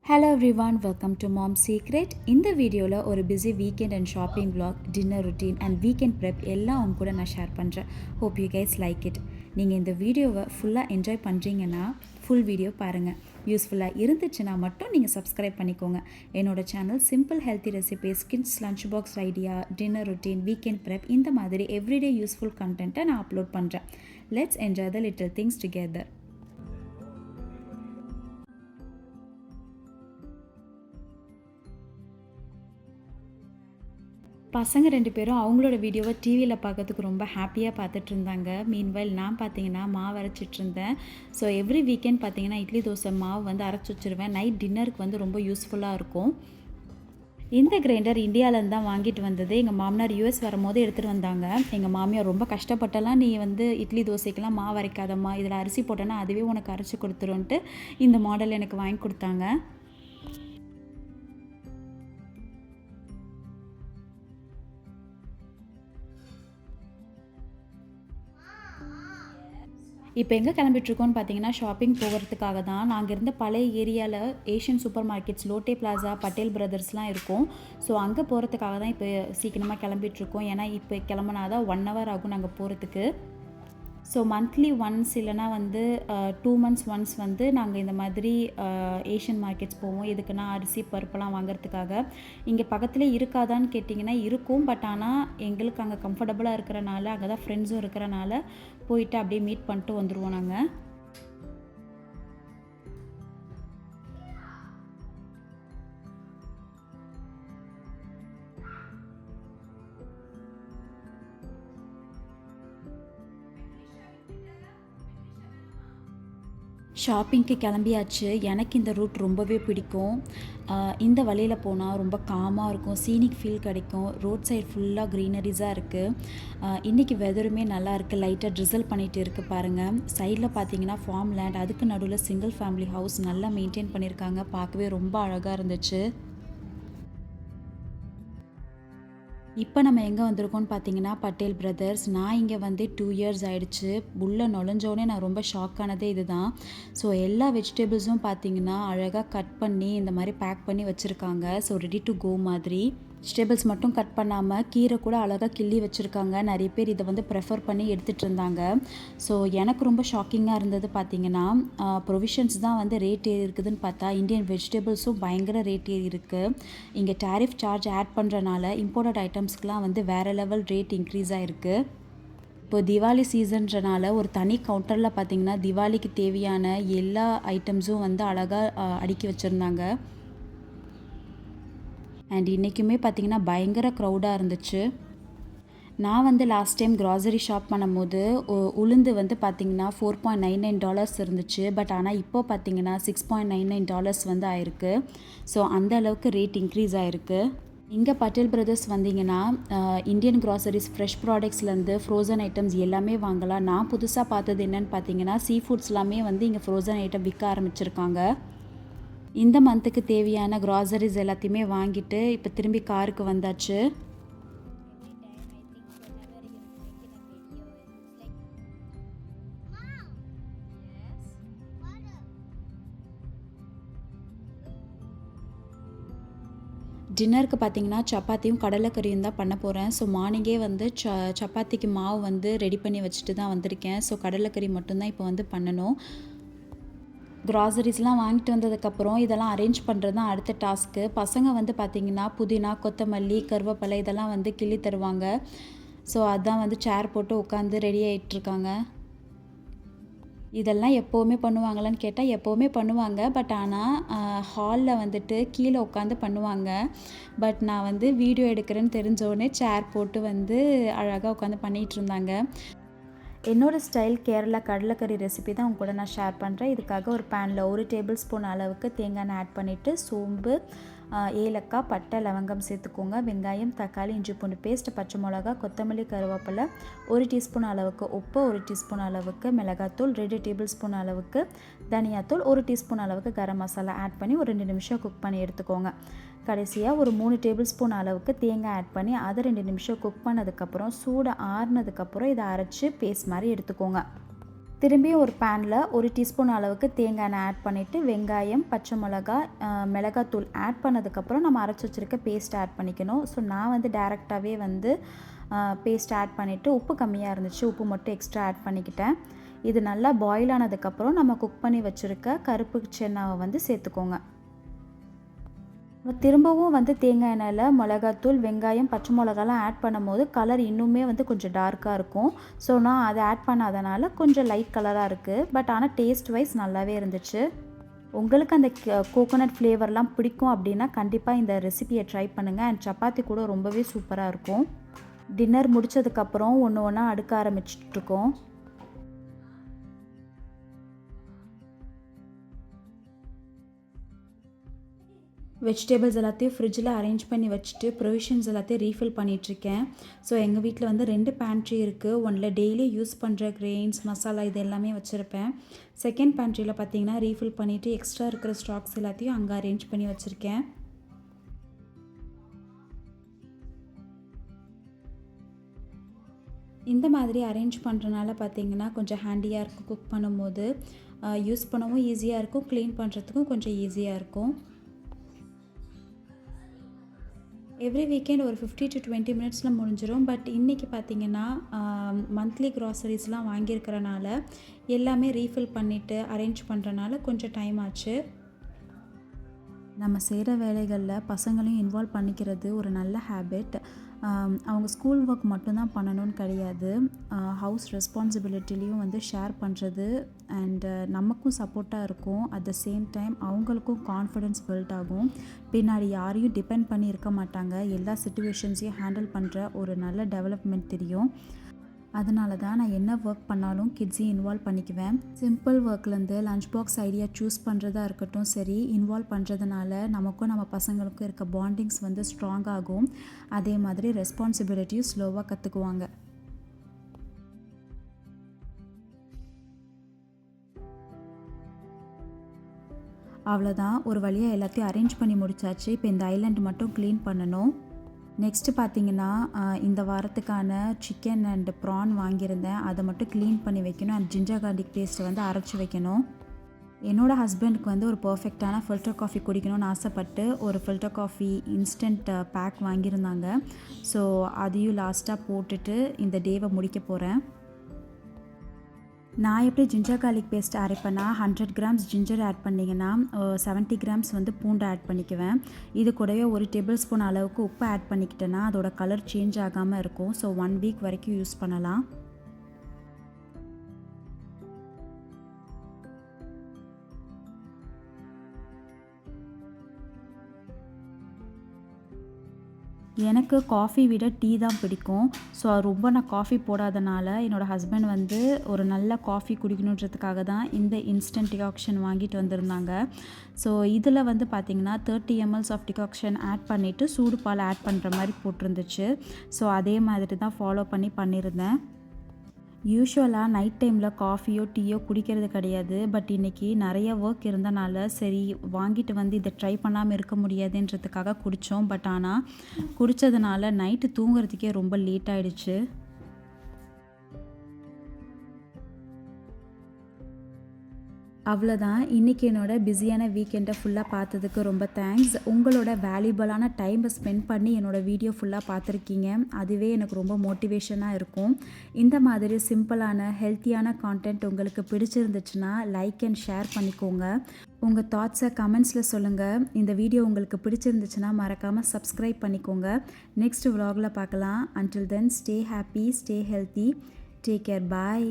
Hello everyone, welcome to mom secret. இந்த வீடியோவில் ஒரு busy weekend and shopping vlog, dinner routine and weekend prep எல்லாம் அவங்க கூட நான் ஷேர் பண்ணுறேன். Hope you guys like it. நீங்கள் இந்த வீடியோவை ஃபுல்லாக என்ஜாய் பண்ணுறீங்கன்னா ஃபுல் வீடியோ பாருங்கள். யூஸ்ஃபுல்லாக இருந்துச்சுன்னா மட்டும் நீங்கள் சப்ஸ்கிரைப் பண்ணிக்கோங்க. என்னோடய channel simple healthy recipes, kids lunch box idea, dinner routine, weekend prep இந்த மாதிரி எவ்ரிடே யூஸ்ஃபுல் கண்டென்ட்டை நான் அப்லோட் பண்ணுறேன். Let's enjoy the little things together. பசங்க 2 பேரும் அவங்களோட வீடியோவை டிவியில் பார்க்கறதுக்கு ரொம்ப ஹாப்பியாக பார்த்துட்டு இருந்தாங்க. மீன்வைல் நான் பார்த்தீங்கன்னா மாவு அரைச்சிட்டு இருந்தேன். ஸோ எவ்ரி வீக்கெண்ட் பார்த்தீங்கன்னா இட்லி தோசை மாவு வந்து அரைச்சி வச்சுருவேன். நைட் டின்னருக்கு வந்து ரொம்ப யூஸ்ஃபுல்லாக இருக்கும். இந்த கிரைண்டர் இந்தியாவிலேருந்து தான் வாங்கிட்டு வந்தது. எங்கள் மாமனார் யூஎஸ் வரும்போது எடுத்துகிட்டு வந்தாங்க. எங்கள் மாமியார் ரொம்ப கஷ்டப்பட்டெல்லாம் நீ வந்து இட்லி தோசைக்கெல்லாம் மாவு அரைக்காதம்மா, இதில் அரிசி போட்டோன்னா அதுவே உனக்கு அரைச்சி கொடுத்துருன்ட்டு இந்த மாடல் எனக்கு வாங்கி கொடுத்தாங்க. இப்போ எங்கே கிளம்பிட்டுருக்கோன்னு பார்த்தீங்கன்னா ஷாப்பிங் போகிறதுக்காக தான். நாங்கள் இருந்த பழைய ஏரியாவில் Asian super markets, Lotte Plaza, Patel பிரதர்ஸ்லாம் இருக்கும். ஸோ அங்கே போகிறதுக்காக தான் இப்போ சீக்கிரமாக கிளம்பிட்டுருக்கோம். ஏன்னா இப்போ கிளம்புனா தான் 1 hour ஆகும் நாங்கள் போகிறதுக்கு. ஸோ மந்த்லி ஒன்ஸ் இல்லைனா வந்து 2 months ஒன்ஸ் வந்து நாங்கள் இந்த மாதிரி ஏஷியன் மார்க்கெட்ஸ் போவோம். எதுக்குன்னா அரிசி பருப்பெல்லாம் வாங்குறதுக்காக. இங்கே பக்கத்துலேயே இருக்காதான்னு கேட்டிங்கன்னா இருக்கும். பட் ஆனால் எங்களுக்கு அங்கே கம்ஃபர்டபுளாக இருக்கிறனால, அங்கே தான் ஃப்ரெண்ட்ஸும் இருக்கிறனால போயிட்டு அப்படியே மீட் பண்ணிட்டு வந்துடுவோம் நாங்கள். ஷாப்பிங்க்கு கிளம்பியாச்சு. எனக்கு இந்த ரூட் ரொம்பவே பிடிக்கும். இந்த வழியில் போனால் ரொம்ப காமாக இருக்கும், சீனிக் ஃபீல் கிடைக்கும். ரோட் சைடு ஃபுல்லாக க்ரீனரிஸாக இருக்குது. இன்றைக்கி வெதருமே நல்லா இருக்குது. லைட்டாக ட்ரிசல் பண்ணிகிட்டு இருக்குது பாருங்கள். சைடில் பார்த்தீங்கன்னா ஃபார்ம் லேண்ட், அதுக்கு நடுவில் சிங்கிள் ஃபேமிலி ஹவுஸ் நல்லா மெயின்டைன் பண்ணியிருக்காங்க. பார்க்கவே ரொம்ப அழகாக இருந்துச்சு. இப்போ நம்ம எங்கே வந்திருக்கோம்னு பார்த்தீங்கன்னா பட்டேல் பிரதர்ஸ். நான் இங்கே வந்து 2 years ஆகிடுச்சு. உள்ளே நுழைஞ்சோடனே நான் ரொம்ப ஷாக் ஆனதே இது தான். ஸோ எல்லா வெஜிடபிள்ஸும் பார்த்தீங்கன்னா அழகாக கட் பண்ணி இந்த மாதிரி பேக் பண்ணி வச்சுருக்காங்க. ஸோ ரெடி டு கோ மாதிரி. வெஜிடபிள்ஸ் மட்டும் கட் பண்ணாமல் கீரை கூட அழகாக கிள்ளி வச்சுருக்காங்க. நிறைய பேர் இதை வந்து ப்ரெஃபர் பண்ணி எடுத்துகிட்டு இருந்தாங்க. ஸோ எனக்கு ரொம்ப ஷாக்கிங்காக இருந்தது பார்த்தீங்கன்னா ப்ரொவிஷன்ஸ் தான் வந்து ரேட் ஏறி இருக்குதுன்னு பார்த்தா இந்தியன் வெஜிடபிள்ஸும் பயங்கர ரேட் ஏறி இருக்குது. இங்கே டேரிஃப் சார்ஜ் ஆட் பண்ணுறனால இம்போர்ட்டட் ஐட்டம்ஸ்க்கெலாம் வந்து வேறு லெவல் ரேட் இன்க்ரீஸ் ஆகிருக்கு. இப்போ திவாலி சீசன்றனால ஒரு தனி கவுண்டரில் பார்த்திங்கன்னா திவாலிக்கு தேவையான எல்லா ஐட்டம்ஸும் வந்து அழகாக அடுக்கி வச்சுருந்தாங்க. அண்ட் இன்றைக்குமே பார்த்திங்கன்னா பயங்கர க்ரௌடாக இருந்துச்சு. நான் வந்து லாஸ்ட் டைம் க்ராசரி ஷாப் பண்ணும்போது உளுந்து வந்து பார்த்திங்கன்னா $4.99 இருந்துச்சு. பட் ஆனால் இப்போ பார்த்திங்கன்னா $6.99 வந்து ஆயிருக்கு. ஸோ அந்த அளவுக்கு ரேட் இன்க்ரீஸ் ஆகிருக்கு. இங்கே பட்டேல் பிரதர்ஸ் வந்தீங்கன்னா இந்தியன் க்ராசரிஸ், ஃப்ரெஷ் ப்ராடக்ட்ஸ்லேருந்து ஃப்ரோசன் ஐட்டம்ஸ் எல்லாமே வாங்கலாம். நான் புதுசாக பார்த்தது என்னென்னு பார்த்தீங்கன்னா சீ ஃபுட்ஸ் எல்லாமே வந்து இங்கே ஃப்ரோசன் ஐட்டம் விற்க ஆரம்பிச்சிருக்காங்க. இந்த மந்த்துக்கு தேவையான க்ராசரிஸ் எல்லாத்தையுமே வாங்கிட்டு இப்போ திரும்பி காருக்கு வந்தாச்சு. டின்னருக்கு பார்த்திங்கன்னா சப்பாத்தியும் கடலைக்கறியும் தான் பண்ண போகிறேன். ஸோ மார்னிங்கே வந்து சப்பாத்திக்கு மாவு வந்து ரெடி பண்ணி வச்சுட்டு தான் வந்திருக்கேன். ஸோ கடலைக்கறி மட்டும்தான் இப்போ வந்து பண்ணணும். க்ராசரிஸ்லாம் வாங்கிட்டு வந்ததுக்கப்புறம் இதெல்லாம் அரேஞ்ச் பண்ணுறது தான் அடுத்த டாஸ்க்கு. பசங்க வந்து பார்த்திங்கன்னா புதினா, கொத்தமல்லி, கருவேப்பிலை இதெல்லாம் வந்து கிள்ளி தருவாங்க. ஸோ அதான் வந்து சேர் போட்டு உட்காந்து ரெடி ஆகிட்டுருக்காங்க. இதெல்லாம் எப்போவுமே பண்ணுவாங்களான்னு கேட்டால் எப்போவுமே பண்ணுவாங்க. பட் ஆனால் ஹாலில் வந்துட்டு கீழே உட்காந்து பண்ணுவாங்க. பட் நான் வந்து வீடியோ எடுக்கிறேன்னு தெரிஞ்சோடனே சேர் போட்டு வந்து அழகாக உட்காந்து பண்ணிகிட்டு இருந்தாங்க. என்னோடய ஸ்டைல் கேரளா கடலைக்கறி ரெசிபி தான் உங்க கூட நான் ஷேர் பண்ணுறேன். இதுக்காக ஒரு பேனில் 1 டேபிள் ஸ்பூன் அளவுக்கு தேங்காய் எண்ணெய் ஆட் பண்ணிவிட்டு சோம்பு, ஏலக்காய், பட்டை, லவங்கம் சேர்த்துக்கோங்க. வெங்காயம், தக்காளி, இஞ்சி பூண்டு பேஸ்ட், பச்சை மிளகா, கொத்தமல்லி, கருவேப்பிலை, 1 டீஸ்பூன் அளவுக்கு உப்பு, 1 டீஸ்பூன் அளவுக்கு மிளகாத்தூள், 2 டேபிள் ஸ்பூன் அளவுக்கு தனியாத்தூள், 1 டீஸ்பூன் அளவுக்கு கரம் மசாலா ஆட் பண்ணி ஒரு 2 நிமிஷம் குக் பண்ணி எடுத்துக்கோங்க. கடைசியாக ஒரு 3 டேபிள் ஸ்பூன் அளவுக்கு தேங்காய் ஆட் பண்ணி அதை 2 நிமிஷம் குக் பண்ணதுக்கப்புறம் சூடு ஆறுனதுக்கப்புறம் இதை அரைச்சி பேஸ்ட் மாதிரி எடுத்துக்கோங்க. திரும்பியும் ஒரு பேனில் 1 டீஸ்பூன் அளவுக்கு தேங்காய் எண்ணெய் ஆட் பண்ணிவிட்டு வெங்காயம், பச்சை மிளகாய், மிளகாத்தூள் ஆட் பண்ணதுக்கப்புறம் நம்ம அரைச்சி வச்சுருக்க பேஸ்ட் ஆட் பண்ணிக்கணும். ஸோ நான் வந்து டேரெக்டாகவே வந்து பேஸ்ட் ஆட் பண்ணிவிட்டு உப்பு கம்மியாக இருந்துச்சு, உப்பு மட்டும் எக்ஸ்ட்ரா ஆட் பண்ணிக்கிட்டேன். இது நல்லா பாயில் ஆனதுக்கப்புறம் நம்ம குக் பண்ணி வச்சுருக்க கருப்பு சென்னாவை வந்து சேர்த்துக்கோங்க. திரும்பவும் வந்து தேங்காய் எண்ணெயில் மிளகாத்தூள், வெங்காயம், பச்சை மிளகாலாம் ஆட் பண்ணும்போது கலர் இன்னுமே வந்து கொஞ்சம் டார்க்காக இருக்கும். ஸோ நான் அதை ஆட் பண்ணாதனால கொஞ்சம் லைட் கலராக இருக்குது. பட் ஆனால் டேஸ்ட் வைஸ் நல்லாவே இருந்துச்சு. உங்களுக்கு அந்த கோகோனட் ஃப்ளேவர்லாம் பிடிக்கும் அப்படின்னா கண்டிப்பாக இந்த ரெசிபியை ட்ரை பண்ணுங்கள். அண்ட் சப்பாத்தி கூட ரொம்பவே சூப்பராக இருக்கும். டின்னர் முடித்ததுக்கப்புறம் ஒன்று ஒன்றா அடுக்க ஆரம்பிச்சிட்ருக்கோம். வெஜிடபிள்ஸ் எல்லாத்தையும் ஃப்ரிட்ஜில் அரேஞ்ச் பண்ணி வச்சுட்டு ப்ரொவிஷன்ஸ் எல்லாத்தையும் ரீஃபில் பண்ணிகிட்ருக்கேன். ஸோ எங்கள் வீட்டில் வந்து 2 பேண்ட்ரி இருக்குது. ஒன்றில் டெய்லி யூஸ் பண்ணுற கிரெயின்ஸ், மசாலா இது எல்லாமே வச்சுருப்பேன். செகண்ட் பேண்ட்ரியில் பார்த்தீங்கன்னா ரீஃபில் பண்ணிவிட்டு எக்ஸ்ட்ரா இருக்கிற ஸ்டாக்ஸ் எல்லாத்தையும் அங்கே அரேஞ்ச் பண்ணி வச்சுருக்கேன். இந்த மாதிரி அரேஞ்ச் பண்ணுறனால பார்த்தீங்கன்னா கொஞ்சம் ஹேண்டியாக இருக்கும். குக் பண்ணும்போது யூஸ் பண்ணவும் ஈஸியாக இருக்கும், க்ளீன் பண்ணுறதுக்கும் கொஞ்சம் ஈஸியாக இருக்கும். எவ்ரி வீக்கெண்ட் ஒரு 50 to 20 மினிட்ஸில் முடிஞ்சிடும். பட் இன்றைக்கி பார்த்திங்கன்னா மந்த்லி க்ராசரிஸ்லாம் வாங்கியிருக்கிறனால எல்லாமே ரீஃபில் பண்ணிவிட்டு அரேஞ்ச் பண்ணுறனால கொஞ்சம் டைம் ஆச்சு. நம்ம செய்கிற வேலைகளில் பசங்களையும் இன்வால்வ் பண்ணிக்கிறது ஒரு நல்ல ஹேபிட். அவங்க ஸ்கூல் ஒர்க் மட்டும்தான் பண்ணணும்னு கிடையாது, ஹவுஸ் ரெஸ்பான்சிபிலிட்டிலையும் வந்து ஷேர் பண்ணுறது அண்டு நமக்கும் சப்போர்ட்டாக இருக்கும். அட் த சேம் டைம் அவங்களுக்கும் கான்ஃபிடென்ஸ் பில்ட் ஆகும். பின்னாடி யாரையும் டிபெண்ட் பண்ணி இருக்க மாட்டாங்க. எல்லா சிச்சுவேஷன்ஸையும் ஹேண்டில் பண்ணுற ஒரு நல்ல டெவலப்மெண்ட் தெரியும். அதனால தான் நான் என்ன ஒர்க் பண்ணாலும் கிட்ஸையும் இன்வால்வ் பண்ணிக்குவேன். சிம்பிள் ஒர்க்லேருந்து லஞ்ச் பாக்ஸ் ஐடியா சூஸ் பண்ணுறதா இருக்கட்டும் சரி, இன்வால்வ் பண்ணுறதுனால நமக்கும் நம்ம பசங்களுக்கும் இருக்க பாண்டிங்ஸ் வந்து ஸ்ட்ராங் ஆகும். அதே மாதிரி ரெஸ்பான்சிபிலிட்டியும் ஸ்லோவாக கற்றுக்குவாங்க. அவ்வளோதான், ஒரு வழியாக எல்லாத்தையும் அரேஞ்ச் பண்ணி முடிச்சாச்சு. இப்போ இந்த ஐலண்ட் மட்டும் க்ளீன் பண்ணணும். நெக்ஸ்ட்டு பார்த்திங்கன்னா இந்த வாரத்துக்கான சிக்கன் அண்ட் ப்ரான் வாங்கியிருந்தேன். அதை மட்டும் க்ளீன் பண்ணி வைக்கணும். அண்ட் ஜிஞ்சர் கார்லிக் பேஸ்ட்டை வந்து அரைச்சி வைக்கணும். என்னோடய ஹஸ்பண்டுக்கு வந்து ஒரு பர்ஃபெக்டான ஃபில்டர் காஃபி குடிக்கணும்னு ஆசைப்பட்டு ஒரு ஃபில்டர் காஃபி இன்ஸ்டன்ட் பேக் வாங்கியிருந்தாங்க. ஸோ அதையும் லாஸ்ட்டாக போட்டுட்டு இந்த டேவை முடிக்க போகிறேன். நான் எப்படி ஜிஞ்சர் கார்லிக் பேஸ்ட் அரைப்பேன்னா 100 கிராம்ஸ் ஜிஞ்சர் ஆட் பண்ணிங்கன்னா 70 கிராம்ஸ் வந்து பூண்டு ஆட் பண்ணிக்குவேன். இது கூடவே 1 டேபிள் ஸ்பூன் அளவுக்கு உப்பு ஆட் பண்ணிக்கிட்டேன்னா அதோட கலர் சேஞ்ச் ஆகாமல் இருக்கும். ஸோ 1 வீக் வரைக்கும் யூஸ் பண்ணலாம். எனக்கு காஃபி விட டீ தான் பிடிக்கும். ஸோ ரொம்ப நான் காஃபி போடாதனால என்னோடய ஹஸ்பண்ட் வந்து ஒரு நல்ல காஃபி குடிக்கணுன்றதுக்காக தான் இந்த இன்ஸ்டன்ட் டிகாக்ஷன் வாங்கிட்டு வந்திருந்தாங்க. ஸோ இதில் வந்து பார்த்திங்கன்னா 30 ml ஆஃப் டிகாக்ஷன் ஆட் பண்ணிவிட்டு சூடு பால் ஆட் பண்ணுற மாதிரி போட்டிருந்துச்சு. ஸோ அதே மாதிரி தான் ஃபாலோ பண்ணியிருந்தேன். யூஷுவலாக நைட் டைமில் காஃபியோ டீயோ குடிக்கிறது கிடையாது. பட் இன்றைக்கி நிறைய ஒர்க் இருந்தனால சரி வாங்கிட்டு வந்து இதை ட்ரை பண்ணாமல் இருக்க முடியாதுன்றதுக்காக குடித்தோம். பட் ஆனால் குடித்ததுனால நைட்டு தூங்குறதுக்கே ரொம்ப லேட் ஆகிடுச்சு. அவ்வளோதான், இன்றைக்கி என்னோடய பிஸியான வீக்கெண்டை ஃபுல்லாக பார்த்ததுக்கு ரொம்ப தேங்க்ஸ். உங்களோட வேல்யூபிளான டைமை ஸ்பெண்ட் பண்ணி என்னோடய வீடியோ ஃபுல்லாக பார்த்துருக்கீங்க. அதுவே எனக்கு ரொம்ப மோட்டிவேஷனாக இருக்கும். இந்த மாதிரி சிம்பிளான ஹெல்த்தியான கான்டென்ட் உங்களுக்கு பிடிச்சிருந்துச்சுன்னா லைக் அண்ட் ஷேர் பண்ணிக்கோங்க. உங்கள் தாட்ஸை கமெண்ட்ஸில் சொல்லுங்கள். இந்த வீடியோ உங்களுக்கு பிடிச்சிருந்துச்சுன்னா மறக்காமல் சப்ஸ்கிரைப் பண்ணிக்கோங்க. நெக்ஸ்ட் vlogல பார்க்கலாம். Until then, stay happy, stay healthy, take care, bye.